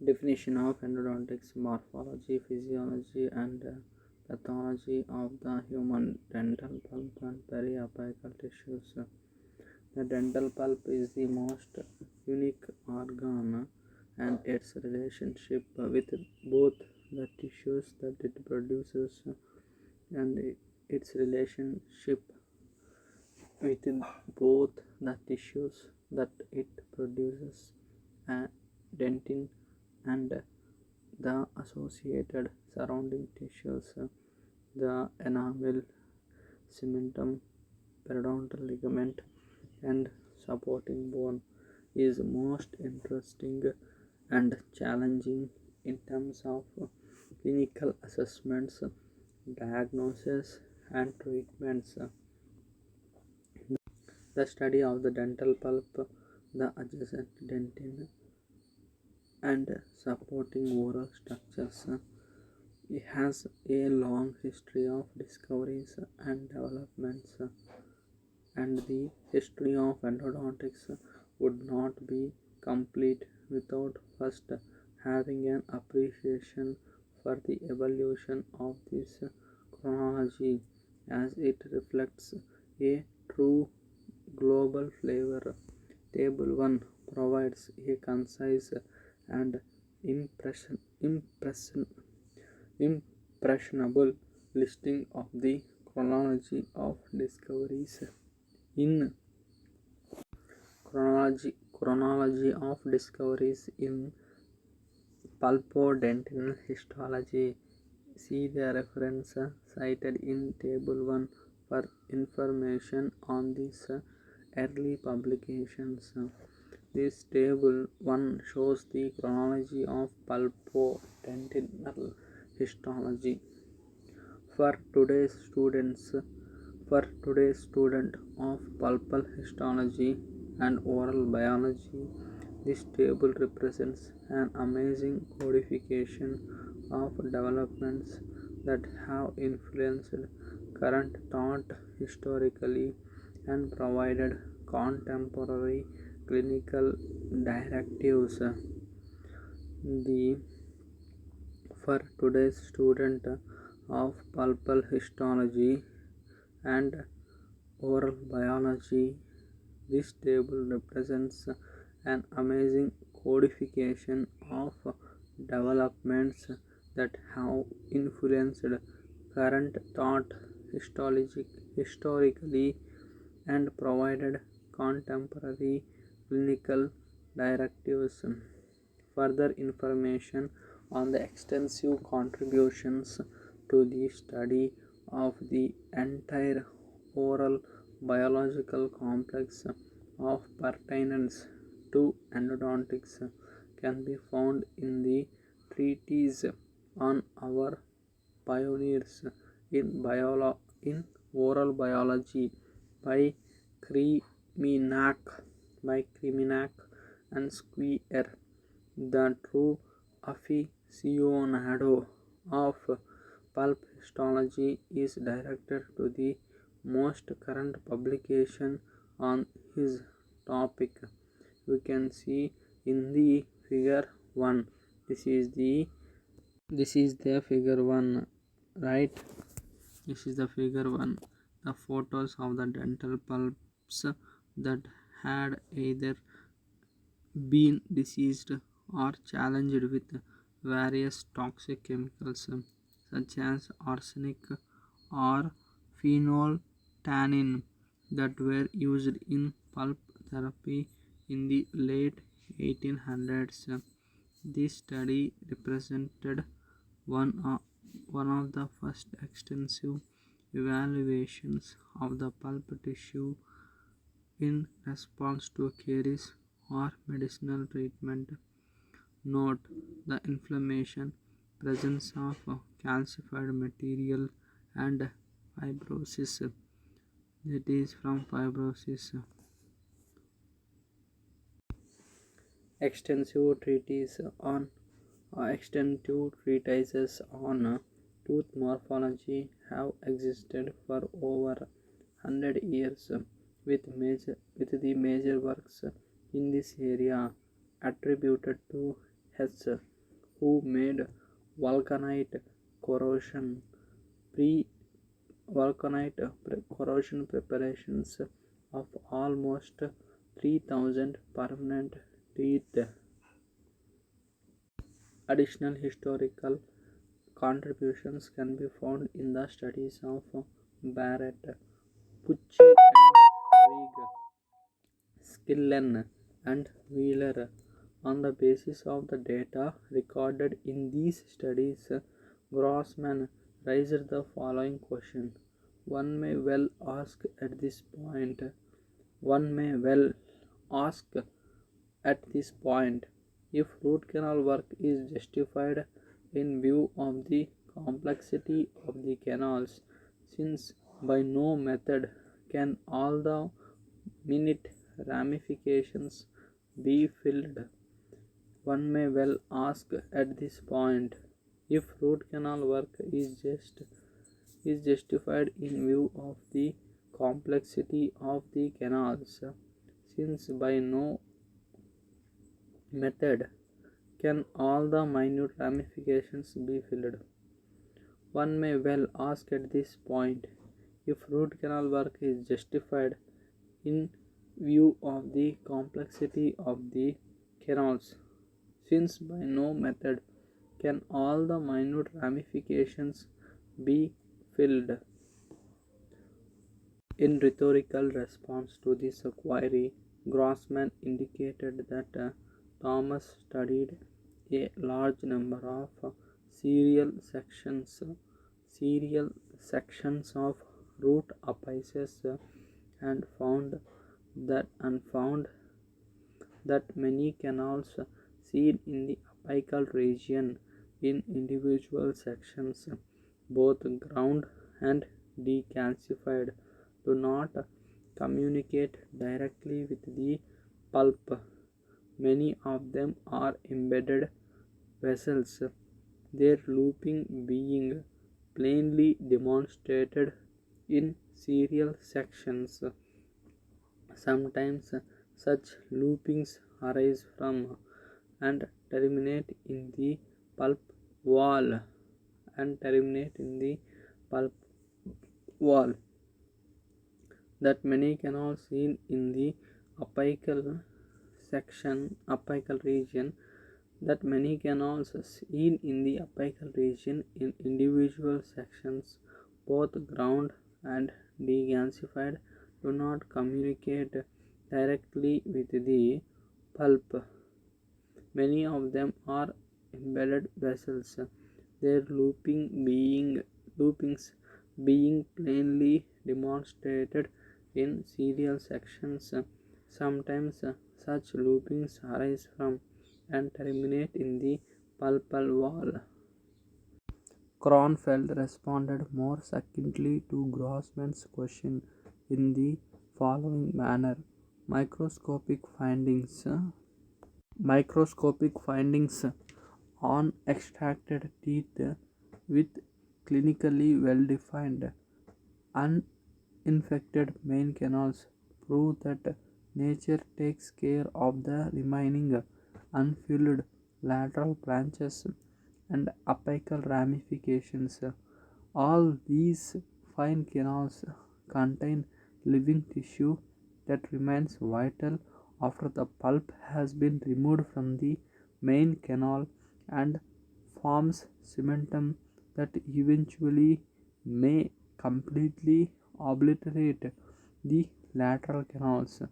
Definition of endodontics: morphology, physiology, and pathology of the human dental pulp and periapical tissues. The dental pulp is the most unique organ, and its relationship with both the tissues that it produces and its relationship with both the tissues that it produces, dentin and the associated surrounding tissues, the enamel, cementum, periodontal ligament, and supporting bone, is most interesting and challenging in terms of clinical assessments, diagnosis, and treatments. The study of the dental pulp, the adjacent dentin, and supporting oral structures has a long history of discoveries and developments, and the history of endodontics would not be complete without first having an appreciation for the evolution of this chronology, as it reflects a true global flavor. Table 1 provides a concise and impressionable listing of the chronology of discoveries. In chronology of discoveries in pulpodental histology, see the reference cited in Table 1 for information on these early publications. This Table 1 shows the chronology of pulpodental histology. For today's student of pulpal histology and oral biology, this table represents an amazing codification of developments that have influenced current thought historically and provided contemporary clinical directives. The For today's student of pulpal histology and oral biology, this table represents an amazing codification of developments that have influenced current thought historically and provided contemporary clinical directives. Further information on the extensive contributions to the study of the entire oral biological complex of pertainance to endodontics can be found in the treatise on our pioneers in oral biology by Kriminak, and Squire. The true aficionado of pulp histology is directed to the most current publication on his topic. You can see in the figure 1. This is the figure 1, right? This is the figure 1. The photos of the dental pulps that had either been diseased or challenged with various toxic chemicals such as arsenic or phenolphthalein that were used in pulp therapy in the late 1800s. This study represented one of the first extensive evaluations of the pulp tissue in response to caries or medicinal treatment. Note the inflammation, presence of calcified material, and fibrosis. That is from fibrosis. Extensive treatise on Extensive treatises on tooth morphology have existed for over 100 years, with the major works in this area attributed to Hess, who made vulcanite corrosion pre vulcanite corrosion preparations of almost 3,000 permanent teeth. Additional historical contributions can be found in the studies of Barrett, Pucci, and Rigg, Skillen, and Wheeler. On the basis of the data recorded in these studies, Grossman raised the following question. One may well ask at this point, one may well ask at this point if root canal work is justified in view of the complexity of the canals, since by no method can all the minute ramifications be filled. One may well ask at this point if root canal work is justified in view of the complexity of the canals, since by no method can all the minute ramifications be filled. One may well ask at this point if root canal work is justified in view of the complexity of the canals, since by no method can all the minute ramifications be filled. In rhetorical response to this query, Grossman indicated that Thomas studied a large number of serial sections of root apices and found that many canals seen in the apical region in individual sections, both ground and decalcified, do not communicate directly with the pulp. Many of them are embedded vessels, their looping being plainly demonstrated in serial sections. Sometimes such loopings arise from and terminate in the pulp wall pulp wall that many canals seen in the apical region in individual sections, both ground and degasified, do not communicate directly with the pulp. Many of them are embedded vessels, their loopings being plainly demonstrated in serial sections. Sometimes such loopings arise from and terminate in the pulpal wall. Kronfeld responded more succinctly to Grossman's question in the following manner. Microscopic findings on extracted teeth with clinically well-defined uninfected main canals prove that nature takes care of the remaining unfilled lateral branches and apical ramifications. All these fine canals contain living tissue that remains vital after the pulp has been removed from the main canal and forms cementum that eventually may completely obliterate the lateral canals.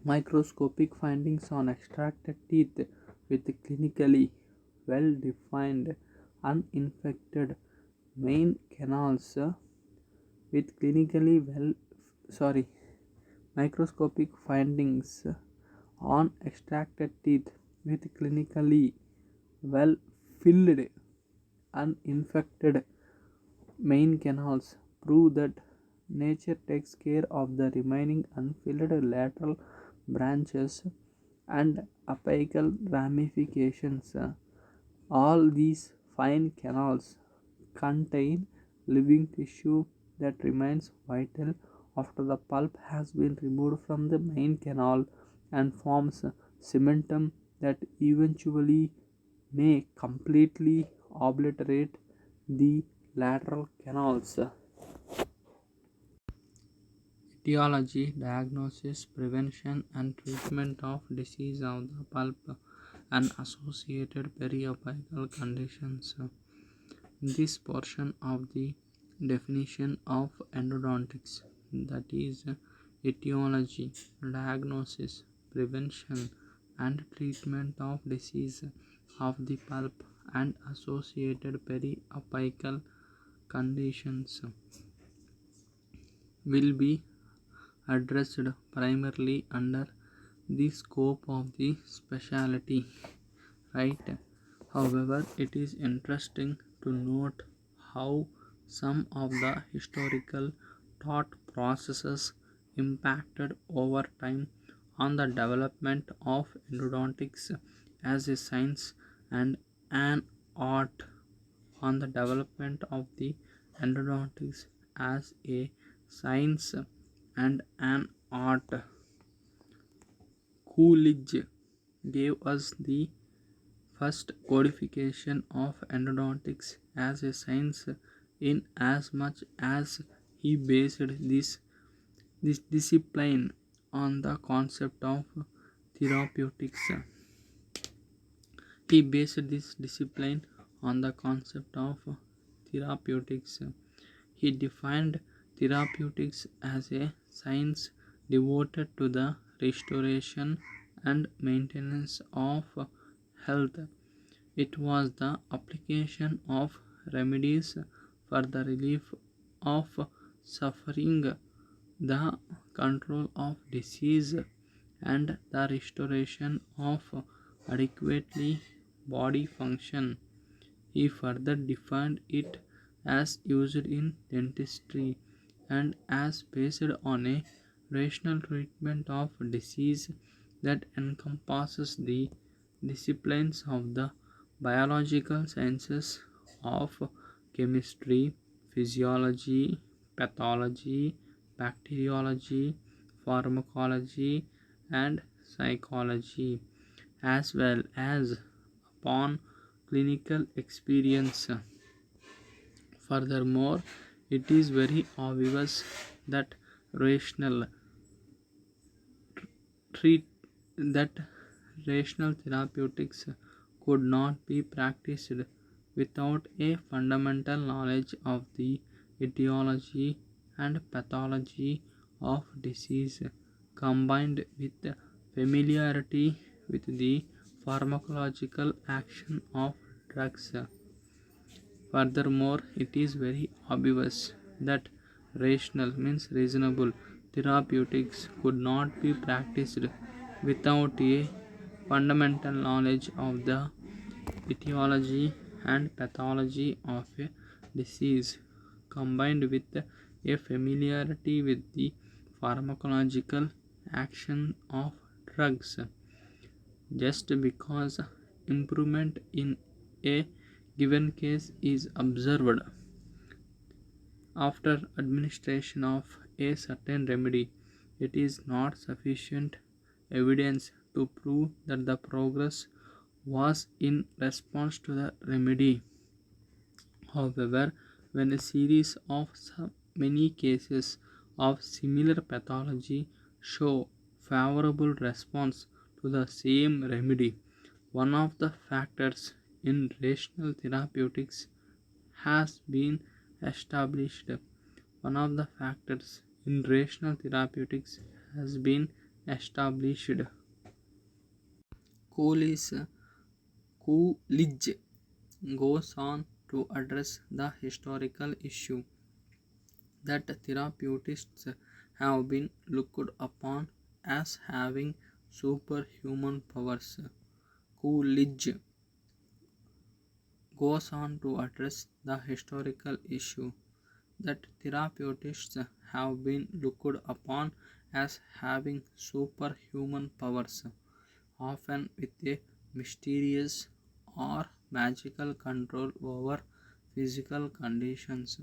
Microscopic findings on extracted teeth with clinically well defined uninfected main canals with clinically well sorry microscopic findings on extracted teeth with clinically well filled uninfected main canals prove that nature takes care of the remaining unfilled lateral branches and apical ramifications. All these fine canals contain living tissue that remains vital after the pulp has been removed from the main canal and forms cementum that eventually may completely obliterate the lateral canals. Etiology, diagnosis, prevention, and treatment of disease of the pulp and associated periapical conditions. This portion of the definition of endodontics, that is, etiology, diagnosis, prevention, and treatment of disease of the pulp and associated periapical conditions, will be addressed primarily under the scope of the specialty, right? However, it is interesting to note how some of the historical thought processes impacted over time on the development of endodontics as a science and an art, on the development of the endodontics as a science and an art. Coolidge gave us the first codification of endodontics as a science in as much as he based this discipline on the concept of therapeutics. He based this discipline on the concept of therapeutics. He defined therapeutics as a science devoted to the restoration and maintenance of health. It was the application of remedies for the relief of suffering, the control of disease, and the restoration of adequately body function. He further defined it as used in dentistry and as based on a rational treatment of disease that encompasses the disciplines of the biological sciences of chemistry, physiology, pathology, bacteriology, pharmacology, and psychology, as well as upon clinical experience. Furthermore, it is very obvious that rational treat that rational therapeutics could not be practiced without a fundamental knowledge of the etiology and pathology of disease, combined with familiarity with the pharmacological action of drugs. Furthermore, it is very obvious that rational means reasonable therapeutics could not be practiced without a fundamental knowledge of the etiology and pathology of a disease, combined with a familiarity with the pharmacological action of drugs. Just because improvement in a given case is observed after administration of a certain remedy, it is not sufficient evidence to prove that the progress was in response to the remedy. However, when a series of many cases of similar pathology show favorable response to the same remedy, one of the factors in rational therapeutics has been established. One of the factors in rational therapeutics has been established. Coolidge Coolidge goes on to address the historical issue that therapeutists have been looked upon as having superhuman powers. Coolidge goes on to address the historical issue that therapeutists have been looked upon as having superhuman powers, often with a mysterious or magical control over physical conditions.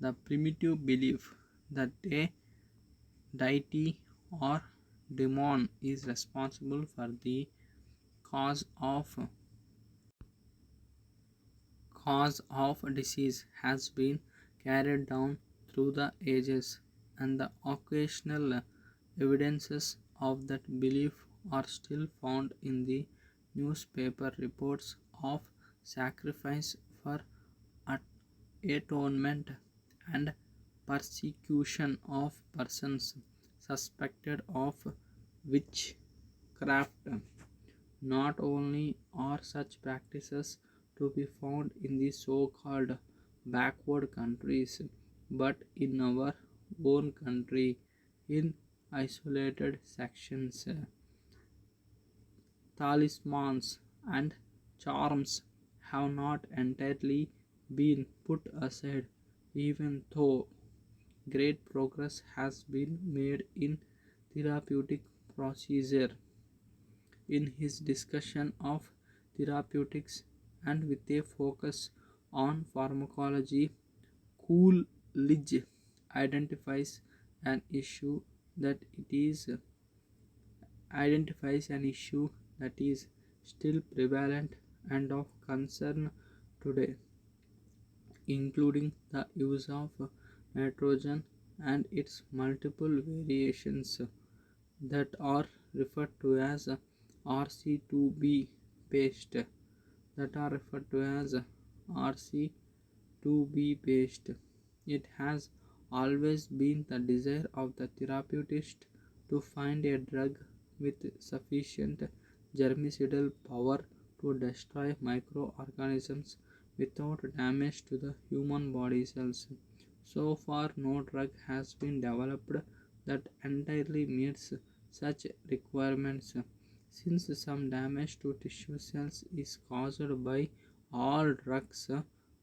The primitive belief that a deity or demon is responsible for the cause of cause of disease has been carried down through the ages, and the occasional evidences of that belief are still found in the newspaper reports of sacrifice for at- atonement and persecution of persons suspected of witchcraft. Not only are such practices to be found in the so called backward countries, but in our own country in isolated sections. Talismans and charms have not entirely been put aside, even though great progress has been made in therapeutic procedure. In his discussion of therapeutics and with a focus on pharmacology, Coolidge identifies an issue that it is identifies an issue that is still prevalent and of concern today, including the use of nitrogen and its multiple variations that are referred to as RC2B paste that are referred to as RC2B paste. It has always been the desire of the therapist to find a drug with sufficient germicidal power to destroy microorganisms without damage to the human body cells. So far, no drug has been developed that entirely meets such requirements, since some damage to tissue cells is caused by all drugs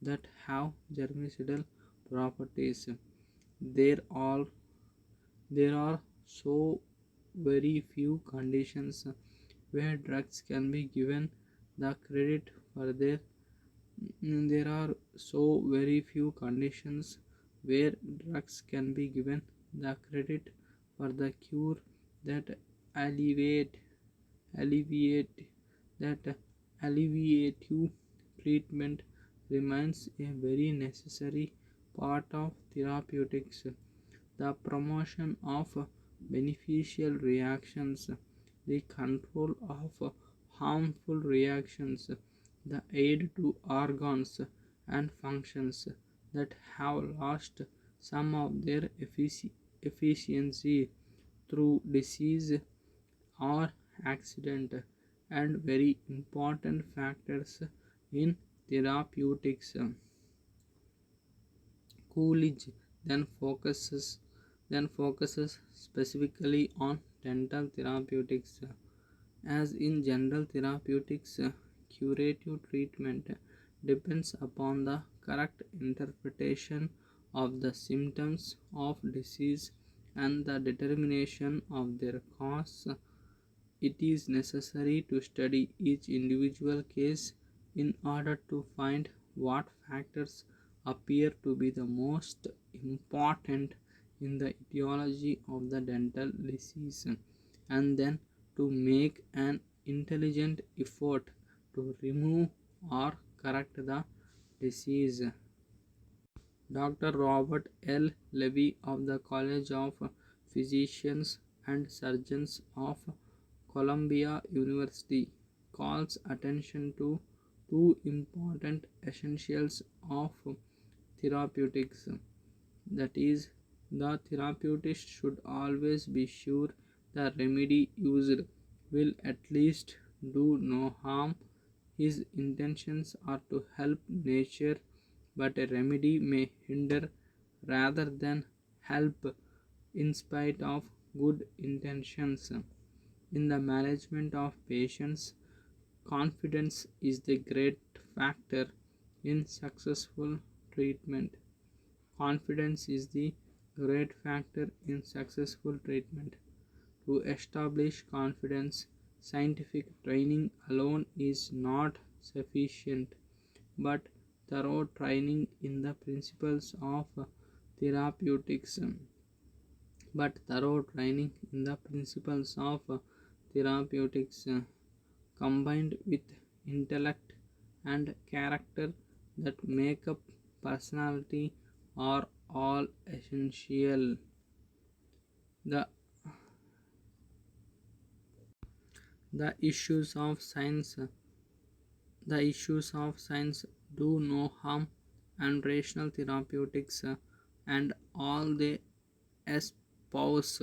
that have germicidal properties. There are there are so very few conditions where drugs can be given the credit for their there are so very few conditions where drugs can be given the credit for the cure that alleviate alleviate that alleviative treatment remains a very necessary part of therapeutics. The promotion of beneficial reactions, the control of harmful reactions, the aid to organs and functions that have lost some of their efficiency through disease or accident, and very important factors in therapeutics. Coolidge then focuses specifically on dental therapeutics. As in general therapeutics, curative treatment depends upon the correct interpretation of the symptoms of disease and the determination of their cause. It is necessary to study each individual case in order to find what factors appear to be the most important in the etiology of the dental disease, and then to make an intelligent effort to remove or correct the disease. Dr. Robert L. Levy of the College of Physicians and Surgeons of Columbia University calls attention to two important essentials of therapeutics. That is, the therapist should always be sure the remedy used will at least do no harm. His intentions are to help nature, but a remedy may hinder rather than help in spite of good intentions. In the management of patients, confidence is the great factor in successful treatment. Confidence is the great factor in successful treatment. To establish confidence, scientific training alone is not sufficient, but thorough training in the principles of therapeutics therapeutics combined with intellect and character that make up personality are all essential. The, the issues of science the issues of science do no harm and rational therapeutics and all they espouse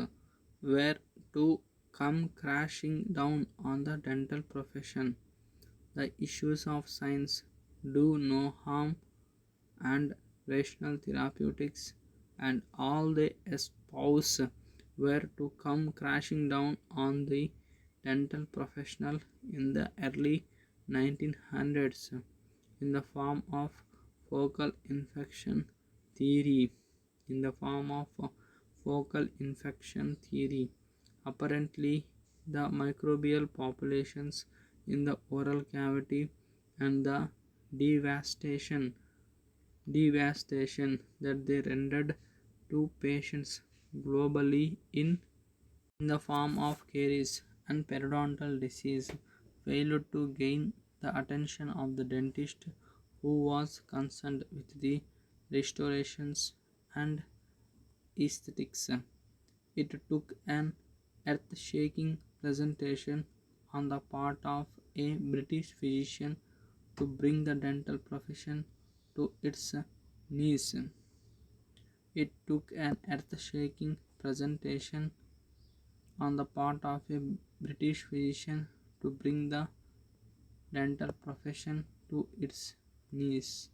were to come crashing down on the dental profession. The issues of science do no harm and rational therapeutics and all they espouse were to come crashing down on the dental professional in the early 1900s in the form of focal infection theory in the form of focal infection theory. Apparently, the microbial populations in the oral cavity and the devastation devastation that they rendered to patients globally in the form of caries and periodontal disease failed to gain the attention of the dentist who was concerned with the restorations and aesthetics. It took an earth-shaking presentation on the part of a British physician to bring the dental profession to its knees. It took an earth-shaking presentation on the part of a British physician to bring the dental profession to its knees.